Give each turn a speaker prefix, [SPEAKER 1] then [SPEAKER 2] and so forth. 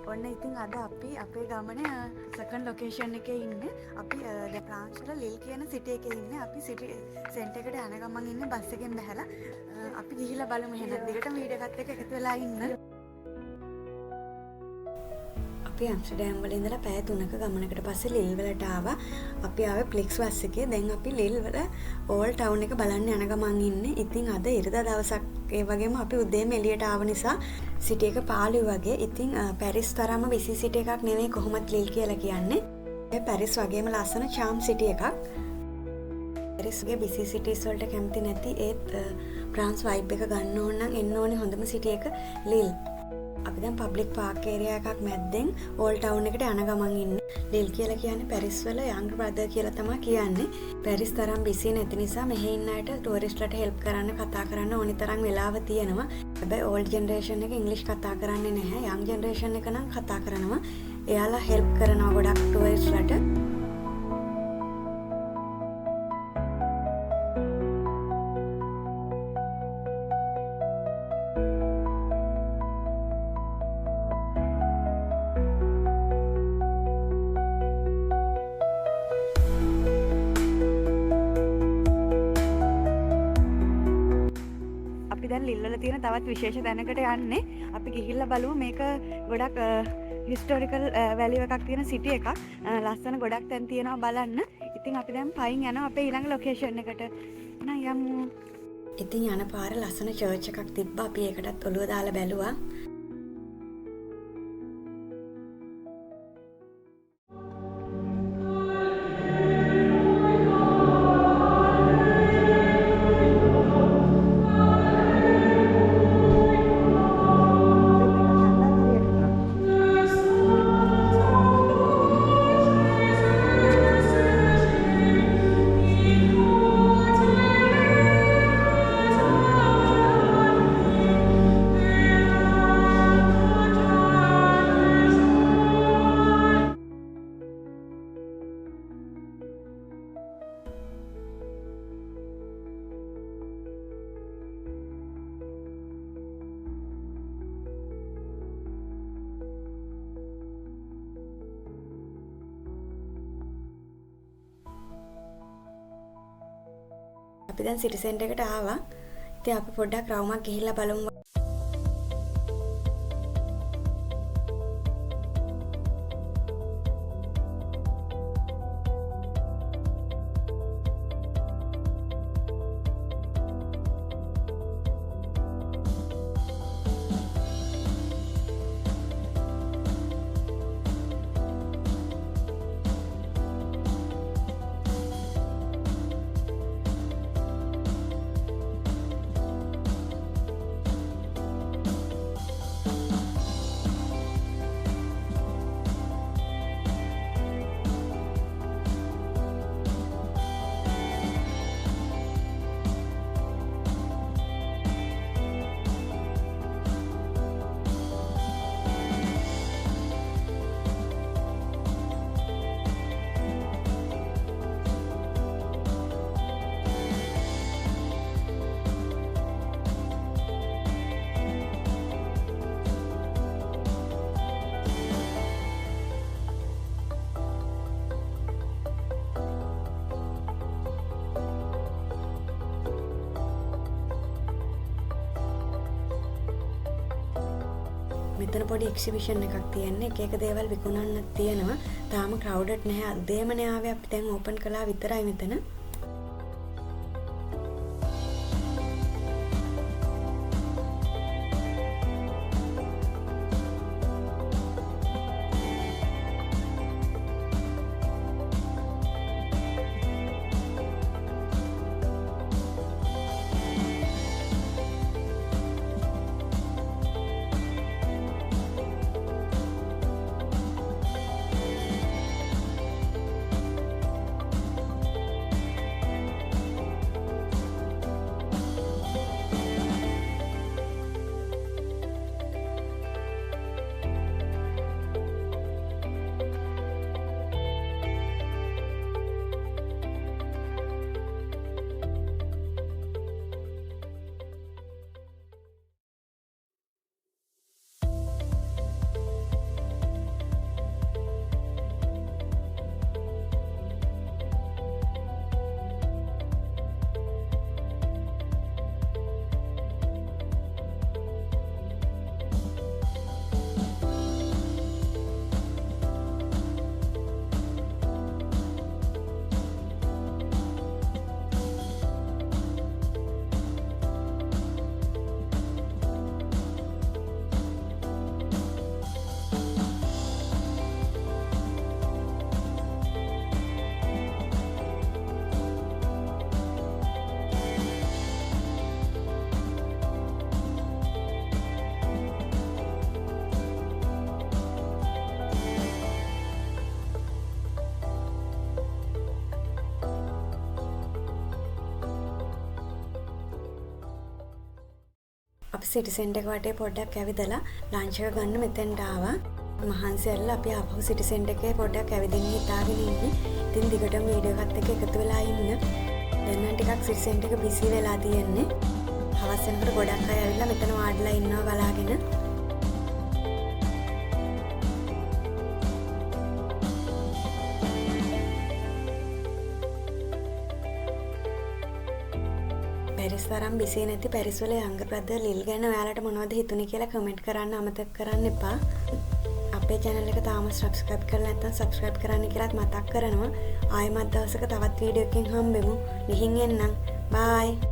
[SPEAKER 1] ඔන්න ඉතින් අද අපි අපේ ගමනේ සෙකන්ඩ් ලොකේෂන් එකේ ඉන්නේ. අපි දැන් ප්‍රාන්ස් වල ලිල් කියන සිටි එකේ ඉන්නේ. අපි සිටි සෙන්ටර් එකට යන ගමන් ඉන්නේ බස් එකෙන් බහැලා. අපි ගිහිල්ලා බලමු එහෙනම්. දිගටම වීඩියෝ එකත් එක්ක එකතු වෙලා ඉන්න. අපි ඇම්ස්ටර්ඩෑම් වල ඉඳලා පැය 3ක ගමනකට පස්සේ ලිල් වලට ආවා. අපි ආවේ ප්ලික්ස් බස් එකේ. දැන් අපි ලිල් වල ඕල් ටවුන් එක බලන්න යන ගමන් ඉන්නේ. ඉතින් අද ඉරිදා දවසක් ඒ වගේම අපි උදේම එළියට ආව නිසා සිටි එක පාළුයි වගේ. ඉතින් පැරිස් තරම්ම විසි සිටි එකක් නෙවෙයි කොහොමත් ලිල් කියලා කියන්නේ. ඒ පැරිස් වගේම ලස්සන චාම් සිටි එකක්. පැරිස්ගේ විසි සිටිස් වලට කැමති නැති ඒත් ප්‍රාන්ස් වයිබ් එක ගන්න ඕන නම් එන්න ඕනේ හොඳම සිටි එක ලිල්. අපි දැන් පබ්ලික් පාර්ක් ඒරියා එකක් මැද්දෙන් ඕල් ටවුන් එකට යන ගමන් ඉන්නේ. ලිල් කියලා කියන්නේ පැරිස් වල යංග් බ්‍රදර් කියලා තමයි කියන්නේ. පැරිස් තරම් බිසි නැති නිසා මෙහි ඉන්න අයට ටූරිස්ට්ලට හෙල්ප් කරන්න කතා කරන්න ඕනි තරම් වෙලාව තියෙනවා. හැබැයි ඕල්ඩ් ජෙනරේෂන් එක ඉංග්‍රීසි කතා කරන්නේ නැහැ. යංග් ජෙනරේෂන් එක නම් කතා කරනවා. එයාලා හෙල්ප් කරනවා ගොඩක් ටූරිස්ට්ලට. දැන් ලිල් වල තියෙන තවත් විශේෂ තැනකට යන්නේ. අපි ගිහිල්ලා බලමු මේක ගොඩක් හිස්ටොරිකල් වැලියු එකක් තියෙන සිටි එකක්. ලස්සන ගොඩක් තැන් තියෙනවා බලන්න. ඉතින් අපි දැන් පයින් යනවා අපේ ඊළඟ ලොකේෂන් එකට. එහෙනම් යමු. ඉතින් යන පාර ලස්සන චර්ච් එකක් තිබ්බා. අපි ඒකටත් ඔළුව දාලා බැලුවා. අපි දැන් සිටි සෙන්ටර් එකට ආවා. ඉතින් අපි පොඩ්ඩක් රවුමක් ගිහිල්ලා බලමු. මෙතන පොඩි එක්සිබිෂන් එකක් තියෙන්නේ. එක එක දේවල් විකුණන්නත් තියෙනවා. තාම ක්‍රවුඩඩ් නැහැ. උදේමනේ ආවේ අපි දැන් ඕපන් කළා විතරයි මෙතන. අපි සිටි සෙන්ටර් එක වටේ පොඩ්ඩක් ඇවිදලා ලන්ච් එක ගන්න මෙතෙන්ට ආවා. මහන්සි ඇරලා අපි ආපහු සිටි සෙන්ටර් එකේ පොඩ්ඩක් ඇවිදින්න හිතාගෙන ඉන්නේ. ඉතින් දිගටම වීඩියෝ එකත් එක්ක එකතු වෙලා ඉන්න. දැන් නම් ටිකක් සිටි සෙන්ටර් එක බිසි වෙලා තියෙන්නේ. හවස් වෙනකොට ගොඩක් අය ඇවිල්ලා මෙතන වාඩිලා ඉන්නවා බලාගෙන. පැරිස් තරම් බිසි නැති පැරිස් වල යංගර් බ්‍රදර් ලිල් ගැන ඔයාලට මොනවද හිතුනේ කියලා කමෙන්ට් කරන්න අමතක කරන්න එපා. අපේ channel එක තාම subscribe කරලා නැත්නම් subscribe කරන්න කියලාත් මතක් කරනවා. ආයෙමත් දවසක තවත් වීඩියෝ එකකින් හම්බෙමු. ගිහින් එන්නම්. bye.